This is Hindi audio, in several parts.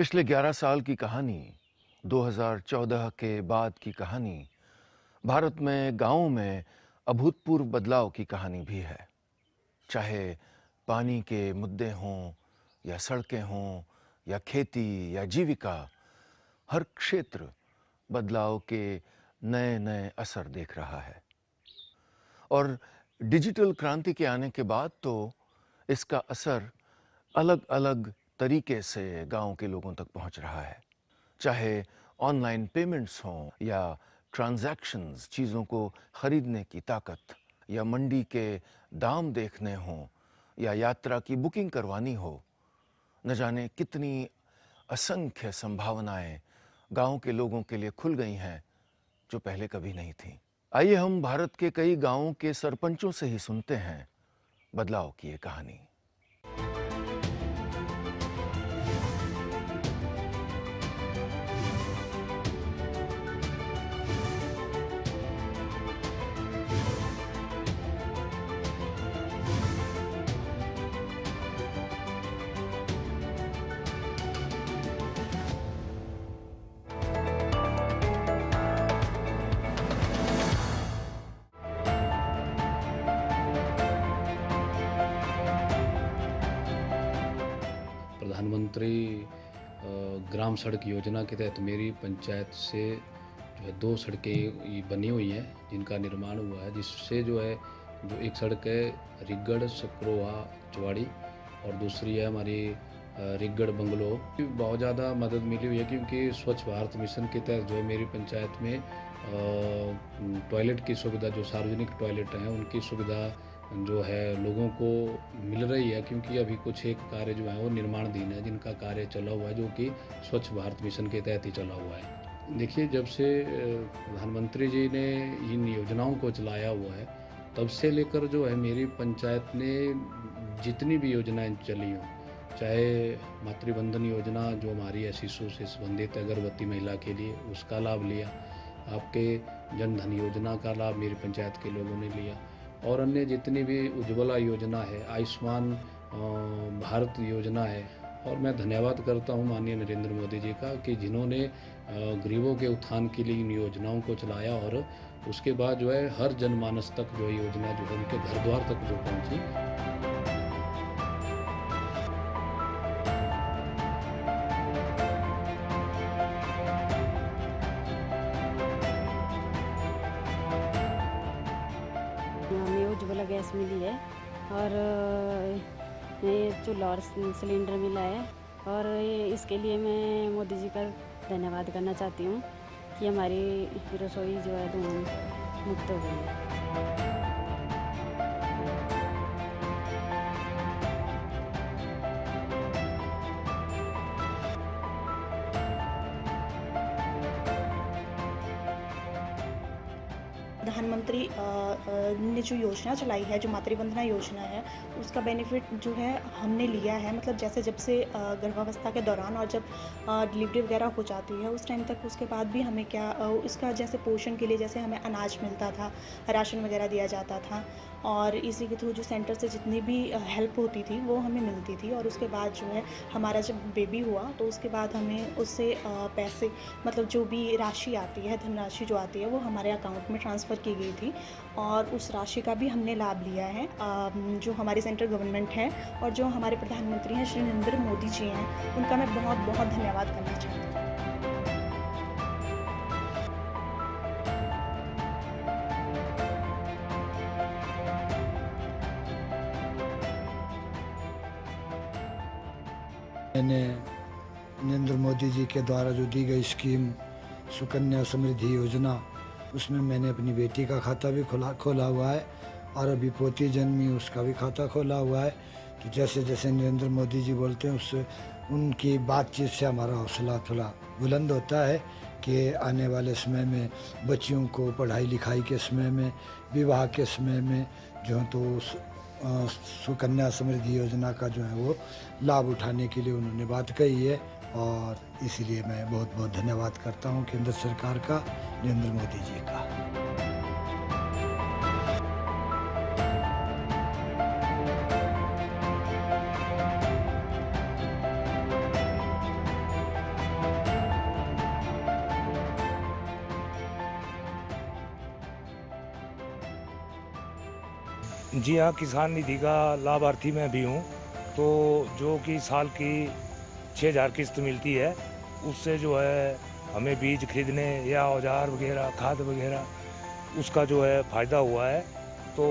पिछले 11 साल की कहानी, 2014 के बाद की कहानी, भारत में गाँवों में अभूतपूर्व बदलाव की कहानी भी है। चाहे पानी के मुद्दे हों या सड़कें हों या खेती या जीविका, हर क्षेत्र बदलाव के नए-नए असर देख रहा है। और डिजिटल क्रांति के आने के बाद तो इसका असर अलग-अलग तरीके से गाँव के लोगों तक पहुँच रहा है। चाहे ऑनलाइन पेमेंट्स हों या ट्रांज़ैक्शंस, चीज़ों को खरीदने की ताकत, या मंडी के दाम देखने हों या यात्रा की बुकिंग करवानी हो, न जाने कितनी असंख्य संभावनाएं गांव के लोगों के लिए खुल गई हैं जो पहले कभी नहीं थीं। आइए हम भारत के कई गांवों के सरपंचों से ही सुनते हैं बदलाव की ये कहानी। प्रधानमंत्री ग्राम सड़क योजना के तहत मेरी पंचायत से जो है 2 सड़कें ये बनी हुई हैं जिनका निर्माण हुआ है, जिससे जो है जो एक सड़क है रिगड़ सकरोहा चुवाड़ी और दूसरी है हमारी रिगड़ बंगलो। बहुत ज़्यादा मदद मिली हुई है क्योंकि स्वच्छ भारत मिशन के तहत जो है मेरी पंचायत में टॉयलेट की सुविधा, जो सार्वजनिक टॉयलेट हैं उनकी सुविधा जो है लोगों को मिल रही है, क्योंकि अभी कुछ एक कार्य जो है वो निर्माणाधीन है जिनका कार्य चला हुआ है, जो कि स्वच्छ भारत मिशन के तहत ही चला हुआ है। देखिए, जब से प्रधानमंत्री जी ने इन योजनाओं को चलाया हुआ है तब से लेकर जो है मेरी पंचायत ने जितनी भी योजनाएं चली हों, चाहे मातृबंधन योजना जो हमारी है शिशु से संबंधित गर्भवती महिला के लिए, उसका लाभ लिया। आपके जन धन योजना का लाभ मेरी पंचायत के लोगों ने लिया, और अन्य जितनी भी उज्ज्वला योजना है, आयुष्मान भारत योजना है। और मैं धन्यवाद करता हूँ माननीय नरेंद्र मोदी जी का कि जिन्होंने गरीबों के उत्थान के लिए इन योजनाओं को चलाया, और उसके बाद जो है हर जनमानस तक जो योजना जो है उनके घर द्वार तक जो पहुँची। हमें उज्ज्वला गैस मिली है और ये चूल्हा और सिलेंडर मिला है, और इसके लिए मैं मोदी जी का धन्यवाद करना चाहती हूँ कि हमारी रसोई जो है धुआं मुक्त हो गई है। प्रधानमंत्री ने जो योजना चलाई है, जो मातृवंदना योजना है, उसका बेनिफिट जो है हमने लिया है। मतलब जैसे जब से गर्भावस्था के दौरान और जब डिलीवरी वगैरह हो जाती है उस टाइम तक, उसके बाद भी हमें क्या इसका जैसे पोषण के लिए जैसे हमें अनाज मिलता था, राशन वगैरह दिया जाता था, और इसी के थ्रू जो सेंटर से जितनी भी हेल्प होती थी वो हमें मिलती थी। और उसके बाद जो है हमारा जब बेबी हुआ तो उसके बाद हमें उससे पैसे, मतलब जो भी राशि आती है, धनराशि जो आती है, वो हमारे अकाउंट में ट्रांसफ़र की गई थी, और उस राशि का भी हमने लाभ लिया है। जो हमारी सेंट्रल गवर्नमेंट है और जो हमारे प्रधानमंत्री हैं श्री नरेंद्र मोदी जी हैं, उनका मैं बहुत बहुत धन्यवाद करना चाहती हूँ। मैंने नरेंद्र मोदी जी के द्वारा जो दी गई स्कीम सुकन्या समृद्धि योजना, उसमें मैंने अपनी बेटी का खाता भी खोला हुआ है, और अभी पोती जन्मी उसका भी खाता खोला हुआ है। तो जैसे जैसे नरेंद्र मोदी जी बोलते हैं, उससे उनकी बातचीत से हमारा हौसला थोड़ा बुलंद होता है कि आने वाले समय में बच्चियों को पढ़ाई लिखाई के समय में, विवाह के समय में जो है तो सुकन्या समृद्धि योजना का जो है वो लाभ उठाने के लिए उन्होंने बात कही है। और इसीलिए मैं बहुत बहुत धन्यवाद करता हूँ केंद्र सरकार का, नरेंद्र मोदी जी का। जी हाँ, किसान निधि का लाभार्थी मैं भी हूँ। तो जो कि साल की 6,000 किस्त मिलती है, उससे जो है हमें बीज खरीदने या औजार वगैरह, खाद वगैरह उसका जो है फ़ायदा हुआ है। तो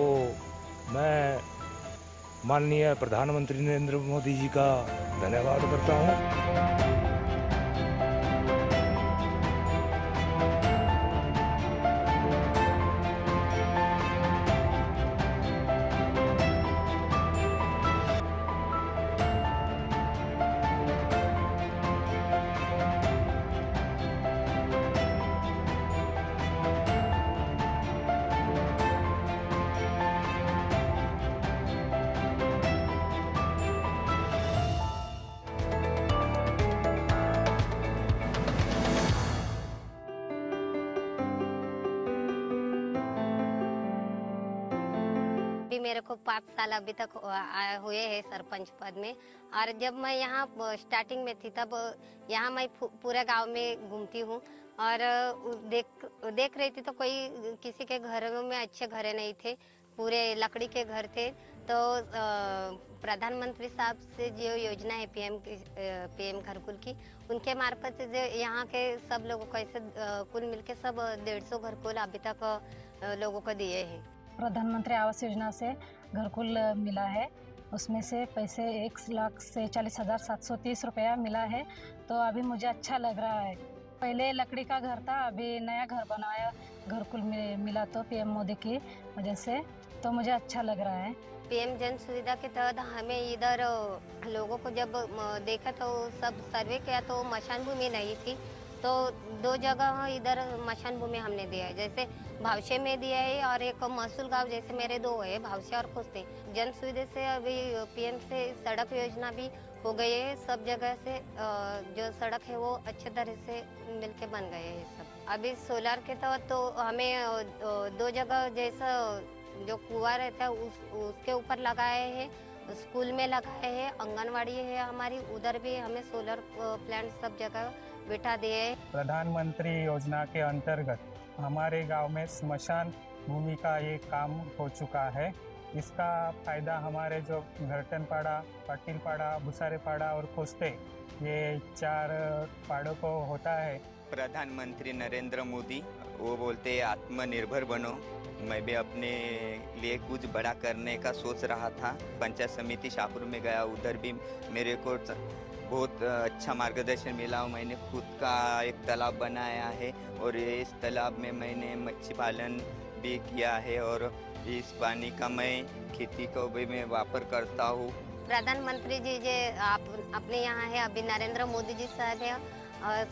मैं माननीय प्रधानमंत्री नरेंद्र मोदी जी का धन्यवाद करता हूँ। अभी मेरे को 5 साल अभी तक हुए हैं सरपंच पद में। और जब मैं यहाँ स्टार्टिंग में थी तब यहाँ मैं पूरे गांव में घूमती हूँ और देख रही थी तो कोई किसी के घरों में अच्छे घर नहीं थे, पूरे लकड़ी के घर थे। तो प्रधानमंत्री साहब से जो योजना है पीएम घरकुल की, उनके मार्फत से जो यहाँ के सब लोगों को ऐसे कुल मिलके सब 150 घरकुल अभी तक लोगों को दिए हैं। प्रधानमंत्री आवास योजना से घरकुल मिला है, उसमें से पैसे 1,47,730 रुपया मिला है। तो अभी मुझे अच्छा लग रहा है। पहले लकड़ी का घर था, अभी नया घर बनाया, घरकुल मिला तो पीएम मोदी की वजह से, तो मुझे अच्छा लग रहा है। पीएम जन सुविधा के तहत हमें इधर लोगों को जब देखा तो सब सर्वे किया तो मशान भूमि नहीं थी, तो 2 जगह इधर मशान भूमि हमने दिया है, जैसे भावशे में दिया है और एक महसूल गांव, जैसे मेरे 2 है, भावशे और खुस्ते। जन सुविधा से अभी पीएम से सड़क योजना भी हो गई है, सब जगह से जो सड़क है वो अच्छे तरह से मिलके बन गए हैं सब। अभी सोलर के तहत तो हमें 2 जगह जैसा जो कुआं रहता है उसके ऊपर लगाए हैं, स्कूल में लगाए हैं, आंगनवाड़ी है हमारी, उधर भी हमें सोलर प्लांट सब जगह बिठा दिए हैं। प्रधानमंत्री योजना के अंतर्गत हमारे गांव में स्मशान भूमि का ये काम हो चुका है। इसका फायदा हमारे जो घरटनपाड़ा, पाटिलपाड़ा, भुसारेपाड़ा और खोस्ते, ये 4 पाड़ों को होता है। प्रधानमंत्री नरेंद्र मोदी वो बोलते हैं आत्मनिर्भर बनो। मैं भी अपने लिए कुछ बड़ा करने का सोच रहा था। पंचायत समिति शाहपुर में गया, उधर भी मेरे को बहुत अच्छा मार्गदर्शन मिला। मैंने खुद का एक तालाब बनाया है और इस तालाब में मैंने मच्छी पालन भी किया है और इस पानी का मैं खेती को भी मैं वापर करता हूँ। प्रधानमंत्री जी जो आप अपने यहाँ है अभी नरेंद्र मोदी जी साहब है,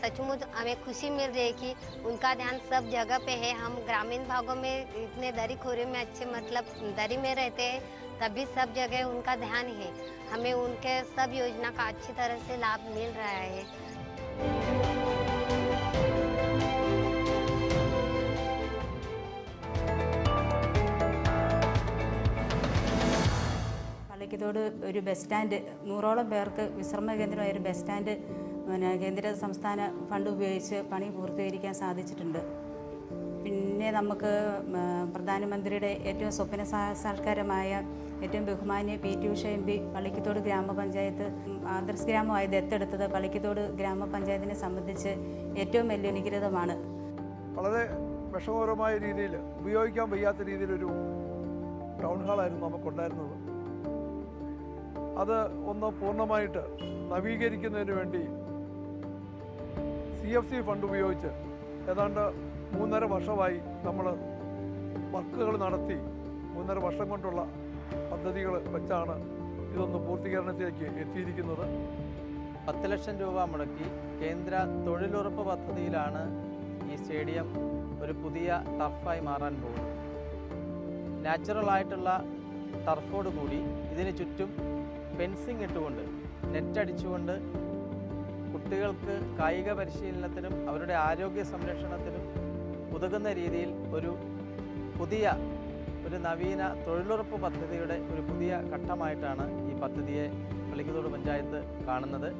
सचमुच हमें खुशी मिल रही है कि उनका ध्यान सब जगह पे है। हम ग्रामीण भागों में इतने दरी खोरे में अच्छे मतलब दरी में रहते हैं, तभी सब जगह उनका ध्यान है, हमें उनके सब योजना का अच्छी तरह से लाभ मिल रहा है। പള്ളിക്കത്തോട് ഒരു ബസ് സ്റ്റാൻഡ് 100ഓളം പേർക്ക് വിശ്രമ കേന്ദ്രമായ ഒരു ബസ് സ്റ്റാൻഡ് കേന്ദ്ര സംസ്ഥാന ഫണ്ട് ഉപയോഗിച്ച് പണി പൂർത്തീകരിക്കാൻ സാധിച്ചിട്ടുണ്ട്. പിന്നെ നമുക്ക് പ്രധാനമന്ത്രിയുടെ ഏറ്റവും സ്വപ്ന സാക്ഷാത്കാരമായ ഏറ്റവും ബഹുമാന്യ പി.ടി. ഉഷ എം.പി. പള്ളിക്കത്തോട് ഗ്രാമപഞ്ചായത്ത് ആദർശ് ഗ്രാമമായി ദത്തെടുത്തത് പള്ളിക്കത്തോട് ഗ്രാമപഞ്ചായത്തിനെ സംബന്ധിച്ച് ഏറ്റവും വലിയ അനുഗ്രഹമാണ്. വളരെ വിഷമകരമായ രീതിയിൽ ഉപയോഗിക്കാൻ വയ്യാത്ത രീതിയിലൊരു ടൗൺ ഹാളായിരുന്നു നമുക്കുണ്ടായിരുന്നത്. അത് ഒന്ന് പൂർണ്ണമായിട്ട് നവീകരിക്കുന്നതിന് വേണ്ടി CFC ഫണ്ട് ഉപയോഗിച്ച് ഏതാണ്ട് 3.5 വർഷമായി നമ്മൾ വർക്കുകൾ നടത്തി 3.5 വർഷം കൊണ്ടുള്ള പദ്ധതികൾ വെച്ചാണ് ഇതൊന്ന് പൂർത്തീകരണത്തിലേക്ക് എത്തിയിരിക്കുന്നത്. 10 ലക്ഷം രൂപ മുടക്കി കേന്ദ്ര തൊഴിലുറപ്പ് പദ്ധതിയിലാണ് ഈ സ്റ്റേഡിയം ഒരു പുതിയ ടർഫായി മാറാൻ പോകുന്നത്. നാച്ചുറലായിട്ടുള്ള ടർഫോട് കൂടി ഇതിന് ചുറ്റും ഫെൻസിങ് ഇട്ടുകൊണ്ട് നെറ്റടിച്ചുകൊണ്ട് കുട്ടികൾക്ക് കായിക പരിശീലനത്തിനും അവരുടെ ആരോഗ്യ സംരക്ഷണത്തിനും ഉതകുന്ന രീതിയിൽ ഒരു നവീന തൊഴിലുറപ്പ് പദ്ധതിയുടെ ഒരു പുതിയ ഘട്ടമായിട്ടാണ് ഈ പദ്ധതിയെ പള്ളിക്കത്തോട് പഞ്ചായത്ത് കാണുന്നത്.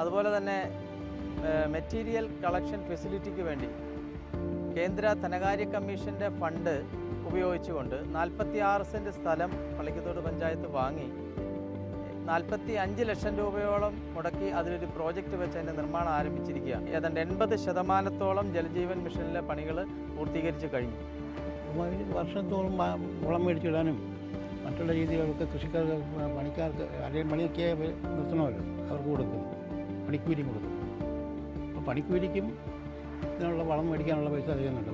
അതുപോലെ തന്നെ മെറ്റീരിയൽ കളക്ഷൻ ഫെസിലിറ്റിക്ക് വേണ്ടി കേന്ദ്ര ധനകാര്യ കമ്മീഷൻ്റെ ഫണ്ട് ഉപയോഗിച്ചുകൊണ്ട് 46 സെൻറ്റ് സ്ഥലം പള്ളിക്കത്തോട് പഞ്ചായത്ത് വാങ്ങി 45 ലക്ഷം രൂപയോളം മുടക്കി അതിലൊരു പ്രോജക്റ്റ് വെച്ച് അതിൻ്റെ നിർമ്മാണം ആരംഭിച്ചിരിക്കുകയാണ്. ഏതാണ്ട് 80% ജലജീവൻ മിഷനിലെ പണികൾ പൂർത്തീകരിച്ച് കഴിഞ്ഞു. വർഷത്തോളം വളം മേടിച്ചിടാനും മറ്റുള്ള രീതികളൊക്കെ കൃഷിക്കാർക്ക് പണിക്കാർക്ക് അല്ലെങ്കിൽ പണിയൊക്കെ നിർത്തണമല്ലോ, അവർക്ക് കൊടുക്കുന്നു, പണിക്കൂലിയും കൊടുക്കുന്നു. അപ്പോൾ പണിക്കൂലിക്കും ഇതിനുള്ള വളം മേടിക്കാനുള്ള പൈസ അറിയുന്നുണ്ട്.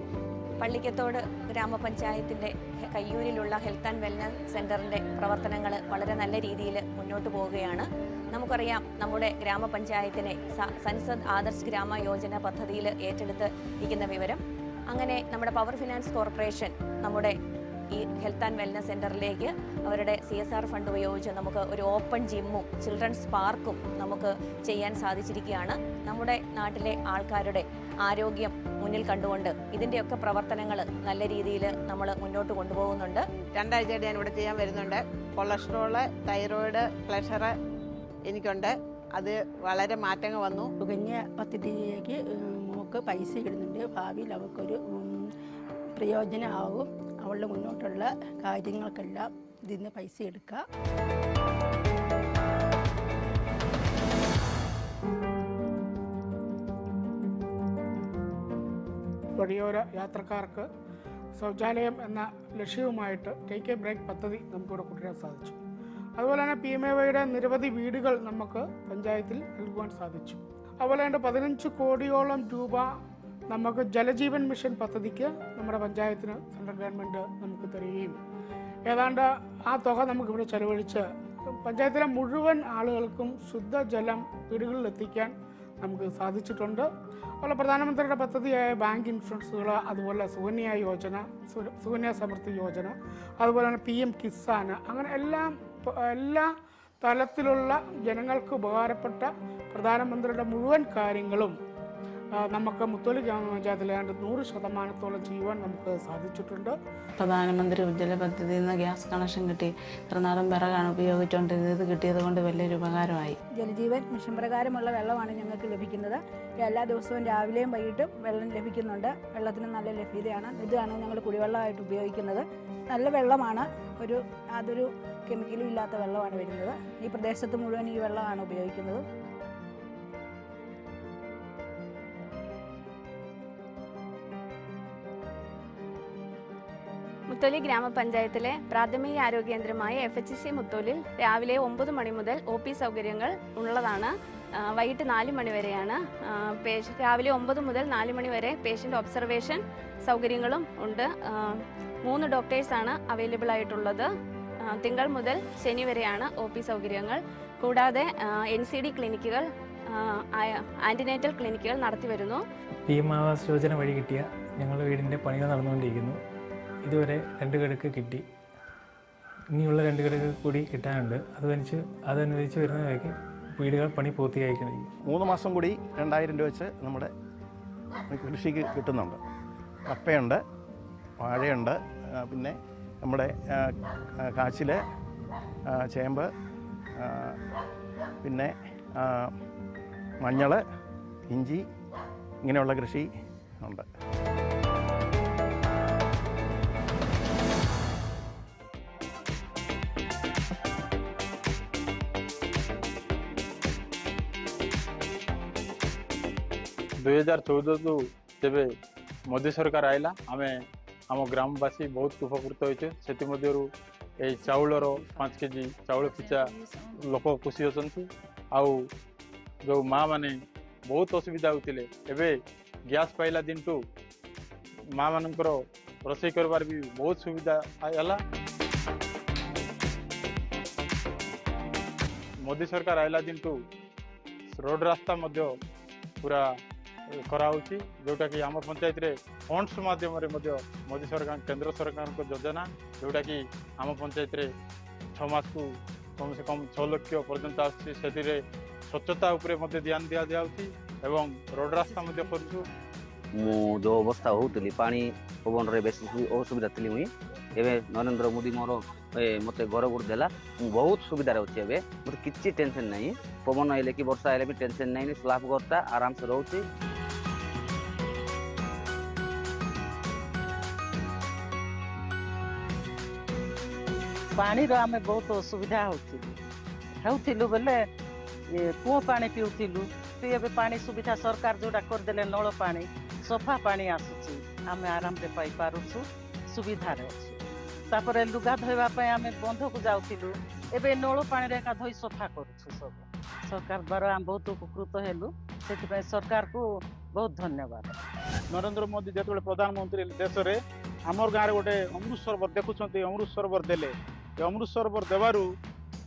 പള്ളിക്കത്തോട് ഗ്രാമപഞ്ചായത്തിൻ്റെ കയ്യൂരിലുള്ള ഹെൽത്ത് ആൻഡ് വെൽനസ് സെൻ്ററിൻ്റെ പ്രവർത്തനങ്ങൾ വളരെ നല്ല രീതിയിൽ മുന്നോട്ട് പോവുകയാണ്. നമുക്കറിയാം, നമ്മുടെ ഗ്രാമപഞ്ചായത്തിനെ സൻസദ് ആദർശ് ഗ്രാമ യോജന പദ്ധതിയിൽ ഏറ്റെടുത്ത് ഇരിക്കുന്ന വിവരം. അങ്ങനെ നമ്മുടെ പവർ ഫിനാൻസ് കോർപ്പറേഷൻ നമ്മുടെ ഈ ഹെൽത്ത് ആൻഡ് വെൽനസ് സെൻ്ററിലേക്ക് അവരുടെ CSR ഫണ്ട് ഉപയോഗിച്ച് നമുക്ക് ഒരു ഓപ്പൺ ജിമ്മും ചിൽഡ്രൻസ് പാർക്കും നമുക്ക് ചെയ്യാൻ സാധിച്ചിരിക്കുകയാണ്. നമ്മുടെ നാട്ടിലെ ആൾക്കാരുടെ ആരോഗ്യം മുന്നിൽ കണ്ടുകൊണ്ട് ഇതിൻ്റെയൊക്കെ പ്രവർത്തനങ്ങൾ നല്ല രീതിയിൽ നമ്മൾ മുന്നോട്ട് കൊണ്ടുപോകുന്നുണ്ട്. 2 ആഴ്ചയായിട്ട് ഞാൻ ഇവിടെ ചെയ്യാൻ വരുന്നുണ്ട്. കൊളസ്ട്രോള്, തൈറോയിഡ്, പ്രഷർ എനിക്കുണ്ട്. അത് വളരെ മാറ്റങ്ങൾ വന്നു. സുകന്യ പദ്ധതിയിലേക്ക് നമുക്ക് പൈസ ഇടുന്നുണ്ട്. ഭാവിയിൽ അവർക്കൊരു പ്രയോജനമാവും. അവളുടെ മുന്നോട്ടുള്ള കാര്യങ്ങൾക്കെല്ലാം ഇതിൽ നിന്ന് പൈസ എടുക്കുക. വഴിയോര യാത്രക്കാർക്ക് ശൗചാലയം എന്ന ലക്ഷ്യവുമായിട്ട് ടേക്ക് എ ബ്രേക്ക് പദ്ധതി നമുക്കിവിടെ കൊണ്ടുവരാൻ സാധിച്ചു. അതുപോലെ തന്നെ PMAYയുടെ നിരവധി വീടുകൾ നമുക്ക് പഞ്ചായത്തിൽ നൽകുവാൻ സാധിച്ചു. അതുപോലെ തന്നെ 15 കോടിയോളം രൂപ നമുക്ക് ജലജീവൻ മിഷൻ പദ്ധതിക്ക് നമ്മുടെ പഞ്ചായത്തിന് സെൻട്രൽ ഗവൺമെൻറ് നമുക്ക് തരികയും ഏതാണ്ട് ആ തുക നമുക്കിവിടെ ചെലവഴിച്ച് പഞ്ചായത്തിലെ മുഴുവൻ ആളുകൾക്കും ശുദ്ധജലം വീടുകളിൽ എത്തിക്കാൻ നമുക്ക് സാധിച്ചിട്ടുണ്ട്. അതുപോലെ പ്രധാനമന്ത്രിയുടെ പദ്ധതിയായ ബാങ്ക് ഇൻഷുറൻസുകൾ, അതുപോലെ സുകന്യ യോജന, സുകന്യ സമൃദ്ധി യോജന, അതുപോലെ തന്നെ PM കിസാൻ, അങ്ങനെ എല്ലാ തലത്തിലുള്ള ജനങ്ങൾക്ക് ഉപകാരപ്പെട്ട പ്രധാനമന്ത്രിയുടെ മുഴുവൻ കാര്യങ്ങളും നമുക്ക് മുത്തോലി ഗ്രാമപഞ്ചായത്തിൽ ഏതാണ്ട് 100% ചെയ്യുവാൻ നമുക്ക് സാധിച്ചിട്ടുണ്ട്. പ്രധാനമന്ത്രി ഉജ്ജ്വല പദ്ധതിയിൽ നിന്ന് ഗ്യാസ് കണക്ഷൻ കിട്ടി. ഇത്രനാളും വിറകാണ് ഉപയോഗിച്ചുകൊണ്ടിരുന്നത്. ഇത് കിട്ടിയത് കൊണ്ട് വലിയൊരു ഉപകാരമായി. ജലജീവൻ മിഷൻ പ്രകാരമുള്ള വെള്ളമാണ് ഞങ്ങൾക്ക് ലഭിക്കുന്നത്. എല്ലാ ദിവസവും രാവിലെയും വൈകിട്ടും വെള്ളം ലഭിക്കുന്നുണ്ട്. വെള്ളത്തിന് നല്ല ലഭ്യതയാണ്. ഇതാണ് ഞങ്ങൾ കുടിവെള്ളമായിട്ട് ഉപയോഗിക്കുന്നത്. നല്ല വെള്ളമാണ്. യാതൊരു കെമിക്കലും ഇല്ലാത്ത വെള്ളമാണ് വരുന്നത്. ഈ പ്രദേശത്ത് മുഴുവൻ ഈ വെള്ളമാണ് ഉപയോഗിക്കുന്നത്. മുത്തോലി ഗ്രാമപഞ്ചായത്തിലെ പ്രാഥമിക ആരോഗ്യ കേന്ദ്രമായ FHC മുത്തോലിൽ രാവിലെ 9 മണി മുതൽ OP സൗകര്യങ്ങൾ ഉള്ളതാണ്. വൈകിട്ട് 4 മണി വരെയാണ്. രാവിലെ 9 മുതൽ 4 മണി വരെ പേഷ്യൻ്റ് ഒബ്സർവേഷൻ സൗകര്യങ്ങളും ഉണ്ട്. 3 ഡോക്ടേഴ്സാണ് അവൈലബിൾ ആയിട്ടുള്ളത്. തിങ്കൾ മുതൽ ശനി വരെയാണ് OP സൗകര്യങ്ങൾ. കൂടാതെ NCD ക്ലിനിക്കുകൾ, ആൻറ്റിനേറ്റൽ ക്ലിനിക്കുകൾ നടത്തി വരുന്നു. PM ആവാസ് യോജന വഴി കിട്ടിയ ഞങ്ങളുടെ വീടിൻ്റെ പണികൾ നടന്നുകൊണ്ടിരിക്കുന്നു. ഇതുവരെ 2 കിടക്ക് കിട്ടി. ഇനിയുള്ള 2 കിടക്ക് കൂടി കിട്ടാനുണ്ട്. അതനുസരിച്ച് വരുന്നവരേക്ക് വീടുകൾ പണി പൂർത്തിയായി കഴിയും. 3 മാസം കൂടി 2000 രൂപ വെച്ച് നമ്മുടെ കൃഷിക്ക് കിട്ടുന്നുണ്ട്. കപ്പയുണ്ട്, വാഴയുണ്ട്, പിന്നെ നമ്മുടെ കാച്ചിൽ, ചേമ്പ്, പിന്നെ മഞ്ഞൾ, ഇഞ്ചി, ഇങ്ങനെയുള്ള കൃഷി ഉണ്ട്. $2014 ଯେବେ ମୋଦି ସରକାର ଆଇଲା ଆମେ ଆମ ଗ୍ରାମବାସୀ ବହୁତ ଉପକୃତ ହୋଇଛୁ। ସେଥିମଧ୍ୟରୁ ଏଇ ଚାଉଳର 5 କେଜି ଚାଉଳ ପିଛା ଲୋକ ଖୁସି ଅଛନ୍ତି। ଆଉ ଯେଉଁ ମାଆମାନେ ବହୁତ ଅସୁବିଧା ହେଉଥିଲେ, ଏବେ ଗ୍ୟାସ୍ ପାଇଲା ଦିନଠୁ ମାଆମାନଙ୍କର ରୋଷେଇ କରିବାର ବି ବହୁତ ସୁବିଧା ହେଲା। ମୋଦି ସରକାର ଆଇଲା ଦିନଠୁ ରୋଡ଼ ରାସ୍ତା ମଧ୍ୟ ପୁରା କରାହେଉଛି, ଯେଉଁଟାକି ଆମ ପଞ୍ଚାୟତରେ ଫଣ୍ଡସ୍ ମାଧ୍ୟମରେ ମଧ୍ୟ ମୋଦି ସରକାର କେନ୍ଦ୍ର ସରକାରଙ୍କ ଯୋଜନା, ଯେଉଁଟାକି ଆମ ପଞ୍ଚାୟତରେ 6 ମାସକୁ କମ୍ ସେ କମ୍ 6 ଲକ୍ଷ ପର୍ଯ୍ୟନ୍ତ ଆସୁଛି। ସେଥିରେ ସ୍ୱଚ୍ଛତା ଉପରେ ମଧ୍ୟ ଧ୍ୟାନ ଦିଆଯାଉଛି ଏବଂ ରୋଡ଼ ରାସ୍ତା ମଧ୍ୟ କରୁଛୁ। ମୁଁ ଯେଉଁ ଅବସ୍ଥା ହେଉଥିଲି ପାଣି ପବନରେ ବେଶୀ ଅସୁବିଧା ଥିଲି, ମୁଇଁ ଏବେ ନରେନ୍ଦ୍ର ମୋଦି ମୋତେ ଘର ଗୋଟେ ଦେଲା। ମୁଁ ବହୁତ ସୁବିଧାରେ ଅଛି। ଏବେ ମୋତେ କିଛି ଟେନସନ୍ ନାହିଁ। ପବନ ହେଲେ କି ବର୍ଷା ହେଲେ ବି ଟେନସନ୍ ନାହିଁ। ସ୍ଲାବ୍ ଘରଟା ଆରାମସେ ରହୁଛି। पानी आमे बहुत असुविधा होउथिलु बेले कूओ पानी पिउथिलु एबे पानी सुविधा सरकार जोटा करदेले नल पानी सफा पानी आसुची आमे आराम रे पाई पारुछु सुविधा रे अछि तापरे लुगा धोइबा पय आमे बंध को जाउथिलु एबे नल पानी रे का धोई सफा करूछु सब सरकार द्वारा हम बहुत उपकृत हेलु सेति पय सरकार को बहुत धन्यवाद। नरेंद्र मोदी जेतबेले प्रधानमंत्री देश रे हमर गाँव गोटे अमृत सरोवर देखुछंती अमृत सरोवर देले अमृत सरोवर देवारू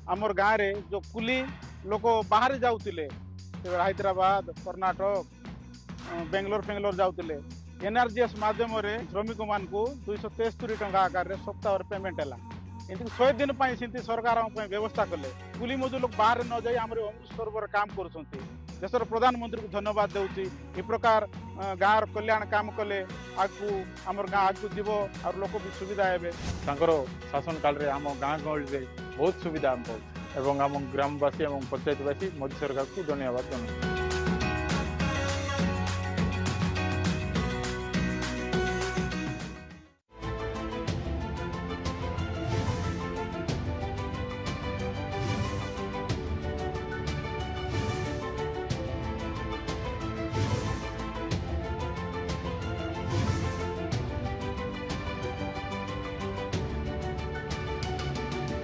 हमर गाँव रे जो कुली लोक बाहर जाउतिले हैदराबाद कर्नाटक बेंगलोर फेंगलोर जाउतिले एनआरजीएस माध्यम रे श्रमिक मान को 273 टंका आकार रे सप्ताह पेमेंट हला एंती 100 दिन पई सिंती सरकार हम पई व्यवस्था करले कुली मजदूर लोग बाहर न जाई हमर अमृत सरोवर काम करूछंती देशर प्रधानमंत्री को धन्यवाद देउची ए प्रकार गाँव कल्याण काम कले आगु हमर गाँव आगु जीव और लोक भी सुविधा हेबे तांकर शासन काल रे हम गाँव गहल रे बहुत सुविधा हम एवं आम ग्रामवासी और पंचायतवासी मोदी सरकार को धन्यवाद।